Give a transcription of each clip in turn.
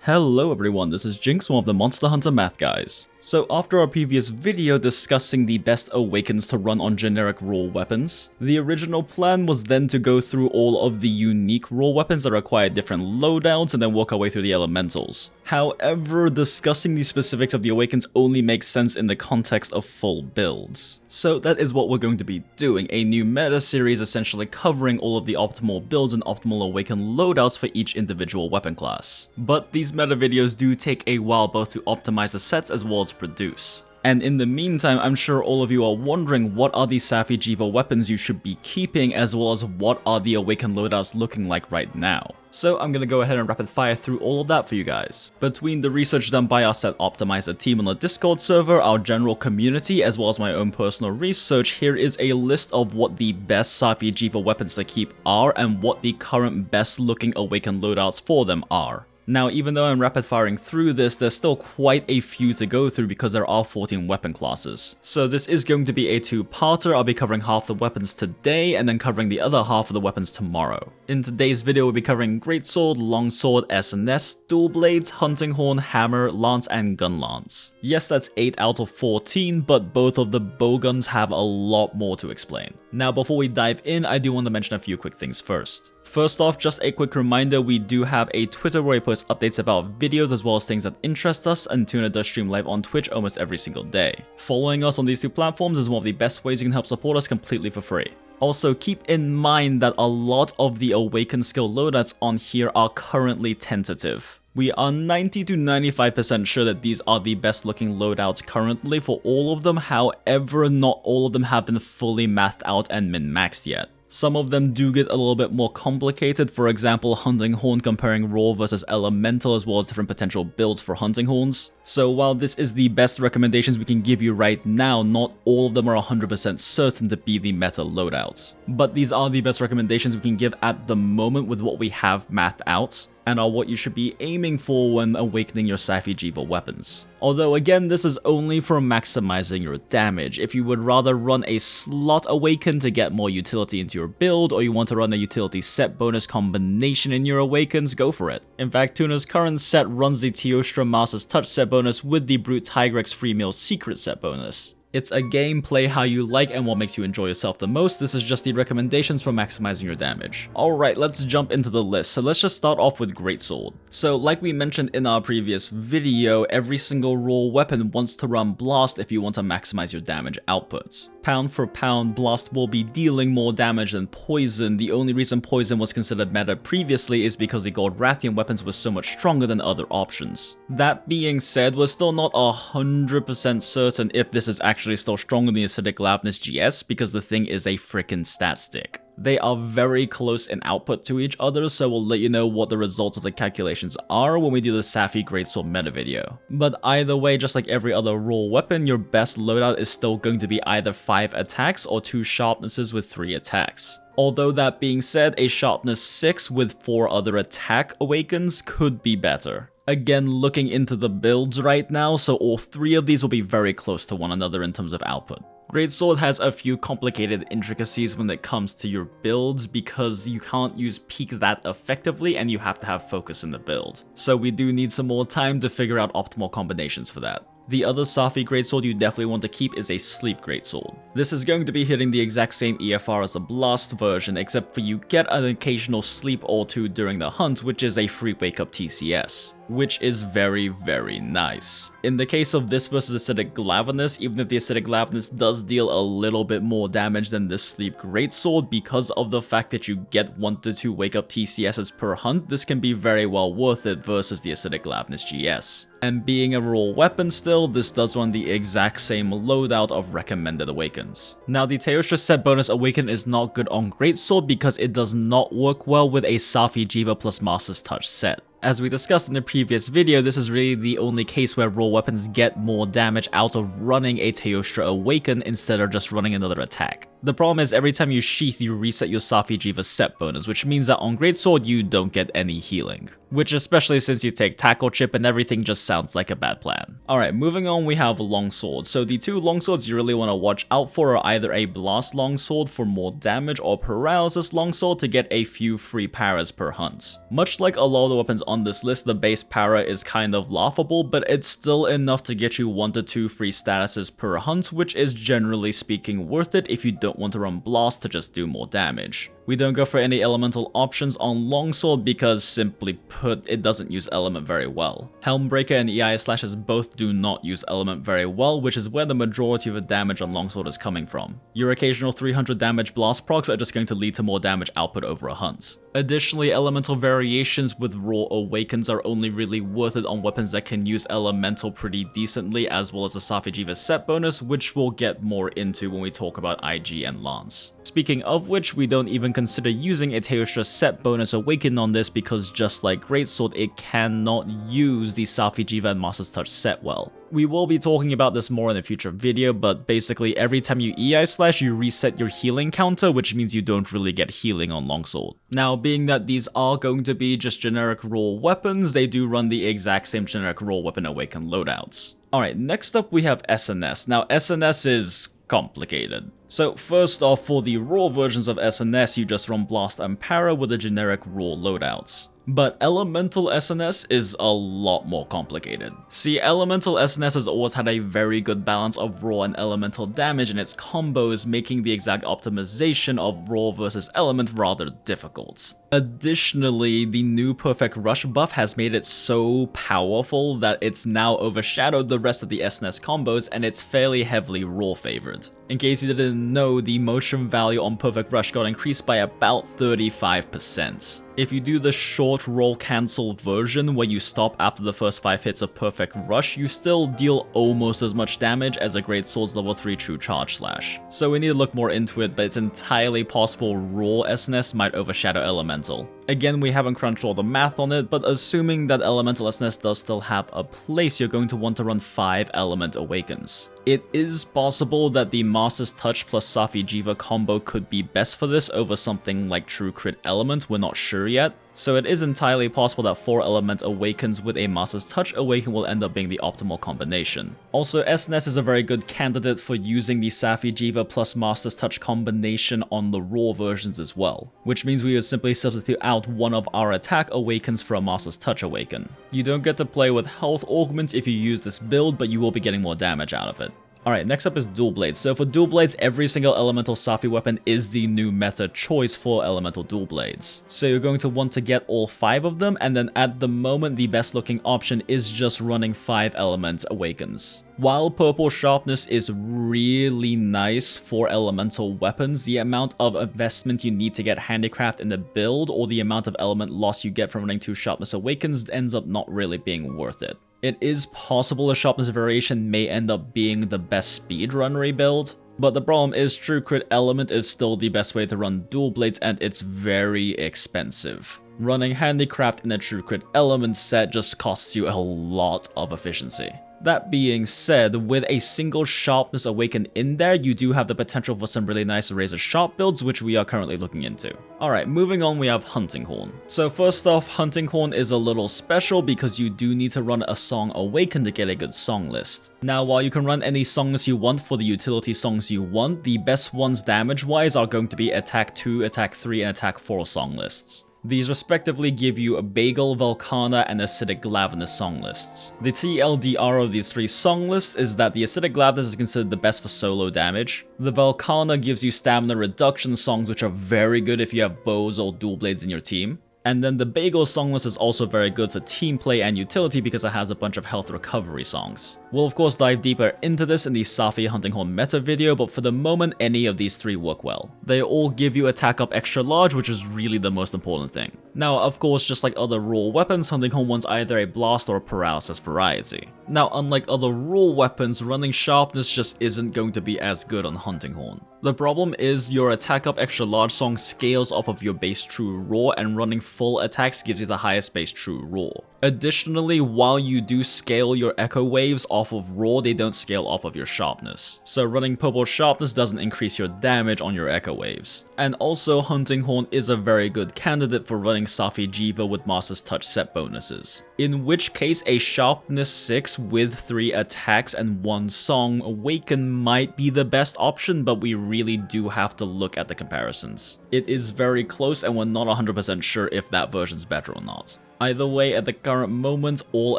Hello everyone, this is Jinx, one of the Monster Hunter math guys. So after our previous video discussing the best Awakens to run on generic raw weapons, the original plan was then to go through all of the unique raw weapons that require different loadouts and then work our way through the elementals. However, discussing the specifics of the Awakens only makes sense in the context of full builds. So that is what we're going to be doing, a new meta series essentially covering all of the optimal builds and optimal Awaken loadouts for each individual weapon class. But these meta videos do take a while both to optimize the sets as well as produce. And in the meantime, I'm sure all of you are wondering what are the SafiJiiva weapons you should be keeping, as well as what are the Awaken loadouts looking like right now. So I'm gonna go ahead and rapid fire through all of that for you guys. Between the research done by our set optimizer team on the Discord server, our general community, as well as my own personal research, here is a list of what the best SafiJiiva weapons to keep are and what the current best looking Awaken loadouts for them are. Now, even though I'm rapid firing through this, there's still quite a few to go through because there are 14 weapon classes. So this is going to be a two-parter. I'll be covering half the weapons today and then covering the other half of the weapons tomorrow. In today's video, we'll be covering Greatsword, Longsword, SNS, Dual Blades, Hunting Horn, Hammer, Lance, and Gunlance. Yes, that's 8 out of 14, but both of the bowguns have a lot more to explain. Now, before we dive in, I do want to mention a few quick things first. First off, just a quick reminder, we do have a Twitter where we post updates about videos as well as things that interest us, and Tuna does stream live on Twitch almost every single day. Following us on these two platforms is one of the best ways you can help support us completely for free. Also, keep in mind that a lot of the Awaken skill loadouts on here are currently tentative. We are 90 to 95% sure that these are the best looking loadouts currently for all of them, however, not all of them have been fully mathed out and min-maxed yet. Some of them do get a little bit more complicated, for example, Hunting Horn comparing raw versus elemental as well as different potential builds for Hunting Horns. So while this is the best recommendations we can give you right now, not all of them are 100% certain to be the meta loadouts. But these are the best recommendations we can give at the moment with what we have mathed out, and are what you should be aiming for when awakening your SafiJiiva weapons. Although again, this is only for maximizing your damage. If you would rather run a slot awaken to get more utility into your build, or you want to run a utility set bonus combination in your awakens, go for it. In fact, Tuna's current set runs the Teostra Master's Touch set bonus with the Brute Tigrex Free Meal Secret set bonus. It's a game, play how you like and what makes you enjoy yourself the most. This is just the recommendations for maximizing your damage. Alright, let's jump into the list. So let's just start off with Greatsword. So like we mentioned in our previous video, every single raw weapon wants to run Blast if you want to maximize your damage outputs. Pound for pound, Blast will be dealing more damage than Poison. The only reason Poison was considered meta previously is because the Gold Rathian weapons were so much stronger than other options. That being said, we're still not 100% certain if this is actually still stronger than the Acidic Loudness GS, because the thing is a frickin' stat stick. They are very close in output to each other, so we'll let you know what the results of the calculations are when we do the Safi Greatsword meta video. But either way, just like every other raw weapon, your best loadout is still going to be either 5 attacks or 2 sharpnesses with 3 attacks. Although that being said, a sharpness 6 with 4 other attack awakens could be better. Again, looking into the builds right now, so all 3 of these will be very close to one another in terms of output. Greatsword has a few complicated intricacies when it comes to your builds because you can't use peak that effectively and you have to have focus in the build. So we do need some more time to figure out optimal combinations for that. The other Safi Greatsword you definitely want to keep is a Sleep Greatsword. This is going to be hitting the exact same EFR as the Blast version, except for you get an occasional sleep or 2 during the hunt, which is a free wake up TCS, which is very, very nice. In the case of this versus Acidic Glavenus, even if the Acidic Glavenus does deal a little bit more damage than this Sleep Greatsword, because of the fact that you get 1 to 2 wake up TCSs per hunt, this can be very well worth it versus the Acidic Glavenus GS. And being a raw weapon still, this does run the exact same loadout of recommended awakens. Now, the Teostra set bonus awaken is not good on Greatsword because it does not work well with a SafiJiiva plus Master's Touch set. As we discussed in the previous video, this is really the only case where raw weapons get more damage out of running a Teostra Awaken instead of just running another attack. The problem is every time you sheath, you reset your SafiJiiva set bonus, which means that on Greatsword you don't get any healing. Which, especially since you take Tackle Chip and everything, just sounds like a bad plan. Alright, moving on, we have Longsword. So the 2 Longswords you really want to watch out for are either a Blast Longsword for more damage or Paralysis Longsword to get a few free paras per hunt. Much like a lot of the weapons on this list, the base para is kind of laughable, but it's still enough to get you 1 to 2 free statuses per hunt, which is generally speaking worth it if you don't want to run blast to just do more damage. We don't go for any elemental options on Longsword because, simply put, it doesn't use element very well. Helmbreaker and EIS Slashes both do not use element very well, which is where the majority of the damage on Longsword is coming from. Your occasional 300 damage blast procs are just going to lead to more damage output over a hunt. Additionally, elemental variations with raw Awakens are only really worth it on weapons that can use elemental pretty decently, as well as the SafiJiiva set bonus, which we'll get more into when we talk about IG and Lance. Speaking of which, we don't even consider using a Teostra set bonus Awaken on this because just like Greatsword, it cannot use the SafiJiiva and Master's Touch set well. We will be talking about this more in a future video, but basically every time you EI slash, you reset your healing counter, which means you don't really get healing on Longsword. Now, being that these are going to be just generic raw weapons, they do run the exact same generic raw weapon Awaken loadouts. Alright, next up we have SNS. Now, SNS is complicated. So first off, for the raw versions of SNS, you just run Blast and Para with the generic raw loadouts. But Elemental SNS is a lot more complicated. See, Elemental SNS has always had a very good balance of raw and elemental damage in its combos, making the exact optimization of raw versus element rather difficult. Additionally, the new Perfect Rush buff has made it so powerful that it's now overshadowed the rest of the SNS combos, and it's fairly heavily raw favored. In case you didn't know, the motion value on Perfect Rush got increased by about 35%. If you do the short roll cancel version where you stop after the first 5 hits of Perfect Rush, you still deal almost as much damage as a Greatsword's level 3 True Charge Slash. So we need to look more into it, but it's entirely possible raw SNS might overshadow Elemental. Again, we haven't crunched all the math on it, but assuming that Elemental SNS does still have a place, you're going to want to run 5 Element Awakens. It is possible that the Master's Touch plus SafiJiiva combo could be best for this over something like True Crit Element, we're not sure yet. So it is entirely possible that 4 Element Awakens with a Master's Touch Awaken will end up being the optimal combination. Also, SNS is a very good candidate for using the SafiJiiva plus Master's Touch combination on the raw versions as well, which means we would simply substitute out one of our attack Awakens for a Master's Touch Awaken. You don't get to play with health augment if you use this build, but you will be getting more damage out of it. Alright, next up is Dual Blades. So for Dual Blades, every single elemental Safi weapon is the new meta choice for elemental Dual Blades. So you're going to want to get all 5 of them, and then at the moment, the best looking option is just running 5 Element Awakens. While Purple Sharpness is really nice for elemental weapons, the amount of investment you need to get handicraft in the build, or the amount of element loss you get from running 2 Sharpness Awakens ends up not really being worth it. It is possible a Sharpness variation may end up being the best speedrun rebuild, but the problem is True Crit Element is still the best way to run Dual Blades, and it's very expensive. Running Handicraft in a True Crit Element set just costs you a lot of efficiency. That being said, with a single Sharpness Awaken in there, you do have the potential for some really nice Razor Sharp builds, which we are currently looking into. Alright, moving on, we have Hunting Horn. So first off, Hunting Horn is a little special because you do need to run a song Awaken to get a good song list. Now, while you can run any songs you want for the utility songs you want, the best ones damage-wise are going to be Attack 2, Attack 3, and Attack 4 song lists. These respectively give you a Bagel, Volcana, and Acidic Glavness song lists. The TLDR of these 3 song lists is that the Acidic Glavness is considered the best for solo damage. The Volcana gives you stamina reduction songs, which are very good if you have bows or dual blades in your team. And then the Bagel song list is also very good for team play and utility because it has a bunch of health recovery songs. We'll of course dive deeper into this in the Safi Hunting Horn meta video, but for the moment any of these 3 work well. They all give you attack up extra large, which is really the most important thing. Now of course, just like other raw weapons, Hunting Horn wants either a blast or a paralysis variety. Now unlike other raw weapons, running sharpness just isn't going to be as good on Hunting Horn. The problem is your attack up extra large song scales off of your base true raw, and running full attacks gives you the highest base true raw. Additionally, while you do scale your echo waves off of raw, they don't scale off of your sharpness. So running purple sharpness doesn't increase your damage on your echo waves. And also, Hunting Horn is a very good candidate for running SafiJiiva with Master's Touch set bonuses. In which case, a sharpness 6 with 3 attacks and 1 song Awaken might be the best option, but we really do have to look at the comparisons. It is very close and we're not 100% sure if that version's better or not. Either way, at the current moment, all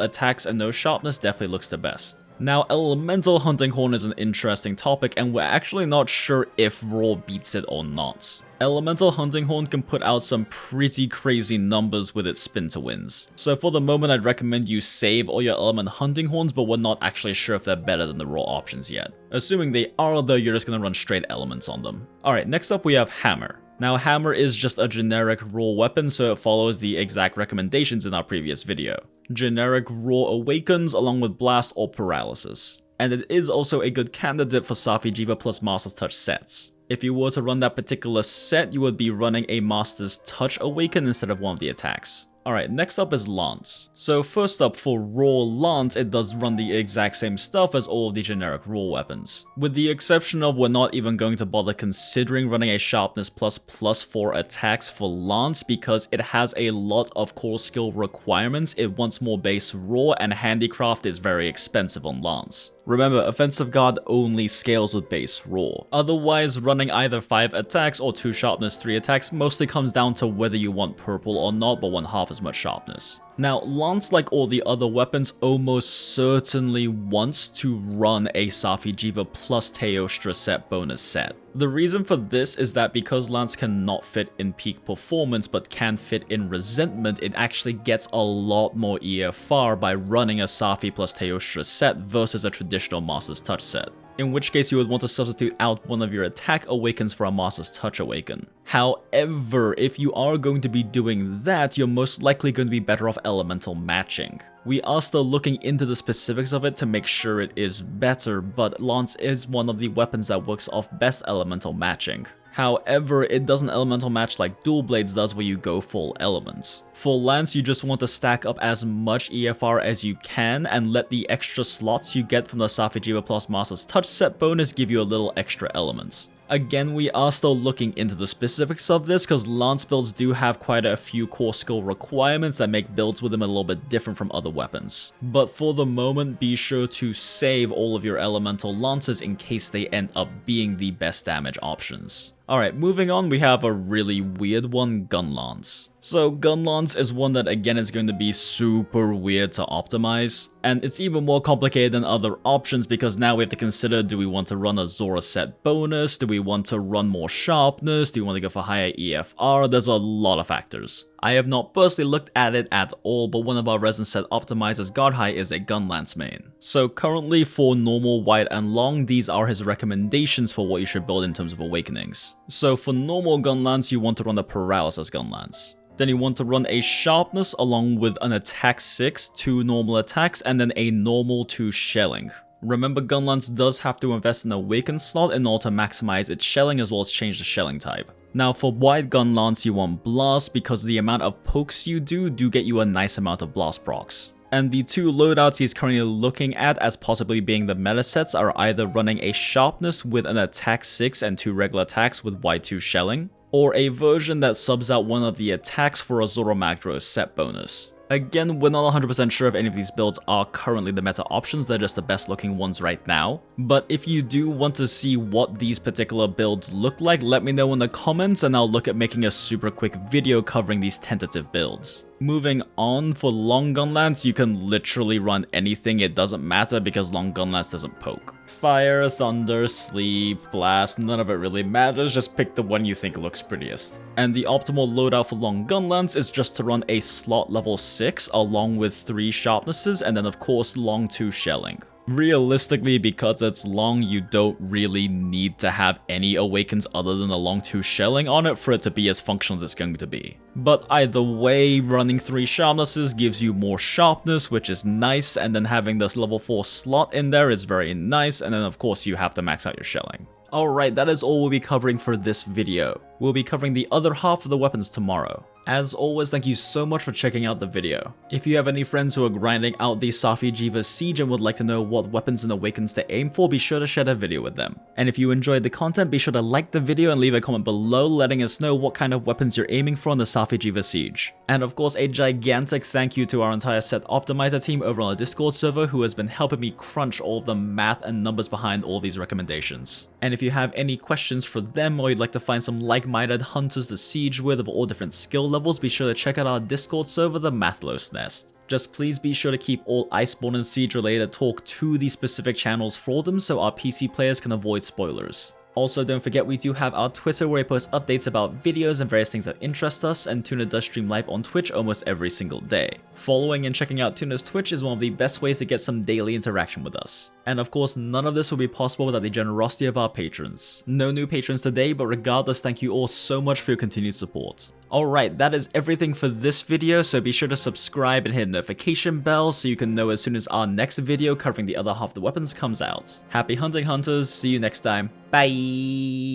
attacks and no sharpness definitely looks the best. Now, Elemental Hunting Horn is an interesting topic, and we're actually not sure if Raw beats it or not. Elemental Hunting Horn can put out some pretty crazy numbers with its spin to wins. So for the moment, I'd recommend you save all your Element Hunting Horns, but we're not actually sure if they're better than the Raw options yet. Assuming they are though, you're just gonna run straight elements on them. Alright, next up we have Hammer. Now, Hammer is just a generic raw weapon, so it follows the exact recommendations in our previous video. Generic raw Awakens along with Blast or Paralysis. And it is also a good candidate for SafiJiiva plus Master's Touch sets. If you were to run that particular set, you would be running a Master's Touch Awaken instead of one of the attacks. Alright, next up is Lance. So first up, for raw Lance, it does run the exact same stuff as all of the generic raw weapons. With the exception of we're not even going to bother considering running a sharpness plus 4 attacks for Lance because it has a lot of core skill requirements, it wants more base raw, and handicraft is very expensive on Lance. Remember, Offensive Guard only scales with base raw. Otherwise, running either 5 attacks or 2 sharpness 3 attacks mostly comes down to whether you want purple or not, but want half as much sharpness. Now, Lance, like all the other weapons, almost certainly wants to run a SafiJiiva plus Teostra set bonus set. The reason for this is that because Lance cannot fit in peak performance but can fit in resentment, it actually gets a lot more EFR by running a Safi plus Teostra set versus a traditional Master's Touch set. In which case you would want to substitute out one of your attack awakens for a Master's Touch awaken. However, if you are going to be doing that, you're most likely going to be better off elemental matching. We are still looking into the specifics of it to make sure it is better, but Lance is one of the weapons that works off best elemental matching. However, it doesn't elemental match like Dual Blades does where you go full elements. For Lance, you just want to stack up as much EFR as you can and let the extra slots you get from the SafiJiiva plus Master's Touch set bonus give you a little extra elements. Again, we are still looking into the specifics of this because Lance builds do have quite a few core skill requirements that make builds with them a little bit different from other weapons. But for the moment, be sure to save all of your elemental lances in case they end up being the best damage options. Alright, moving on, we have a really weird one, Gunlance. So Gunlance is one that again is going to be super weird to optimize, and it's even more complicated than other options because now we have to consider, do we want to run a Zora set bonus, do we want to run more sharpness, do we want to go for higher EFR, there's a lot of factors. I have not personally looked at it at all, but one of our resin set optimizers, GodHi, is a Gunlance main. So currently for normal, wide, and long, these are his recommendations for what you should build in terms of awakenings. So for normal Gunlance, you want to run a Paralysis Gunlance. Then you want to run a Sharpness along with an Attack 6, 2 normal attacks, and then a normal 2 shelling. Remember, Gunlance does have to invest in an Awaken slot in order to maximize its shelling as well as change the shelling type. Now for wide Gunlance, you want Blast because the amount of pokes you do get you a nice amount of blast procs. And the 2 loadouts he's currently looking at as possibly being the meta sets are either running a Sharpness with an Attack 6 and 2 regular attacks with wide 2 shelling, or a version that subs out one of the attacks for a Zoro Magdros set bonus. Again, we're not 100% sure if any of these builds are currently the meta options, they're just the best looking ones right now. But if you do want to see what these particular builds look like, let me know in the comments and I'll look at making a super quick video covering these tentative builds. Moving on, for long Gunlance, you can literally run anything, it doesn't matter because long Gunlance doesn't poke. Fire, thunder, sleep, blast, none of it really matters, just pick the one you think looks prettiest. And the optimal loadout for long Gunlance is just to run a slot level 6 along with 3 sharpnesses and then of course long 2 shelling. Realistically, because it's long, you don't really need to have any awakens other than a long 2 shelling on it for it to be as functional as it's going to be. But either way, running 3 sharpnesses gives you more sharpness, which is nice, and then having this level 4 slot in there is very nice, and then of course you have to max out your shelling. Alright, that is all we'll be covering for this video. We'll be covering the other half of the weapons tomorrow. As always, thank you so much for checking out the video. If you have any friends who are grinding out the SafiJiiva Siege and would like to know what weapons and awakens to aim for, be sure to share that video with them. And if you enjoyed the content, be sure to like the video and leave a comment below letting us know what kind of weapons you're aiming for on the SafiJiiva Siege. And of course, a gigantic thank you to our entire set optimizer team over on the Discord server who has been helping me crunch all of the math and numbers behind all these recommendations. And if you have any questions for them or you'd like to find some like-minded hunters to siege with of all different skill levels, be sure to check out our Discord server, the Mathlos Nest. Just please be sure to keep all Iceborne and Siege related talk to the specific channels for them so our PC players can avoid spoilers. Also, don't forget we do have our Twitter where we post updates about videos and various things that interest us, and Tuna does stream live on Twitch almost every single day. Following and checking out Tuna's Twitch is one of the best ways to get some daily interaction with us. And of course, none of this would be possible without the generosity of our patrons. No new patrons today, but regardless, thank you all so much for your continued support. Alright, that is everything for this video, so be sure to subscribe and hit the notification bell so you can know as soon as our next video covering the other half of the weapons comes out. Happy hunting, hunters. See you next time. Bye!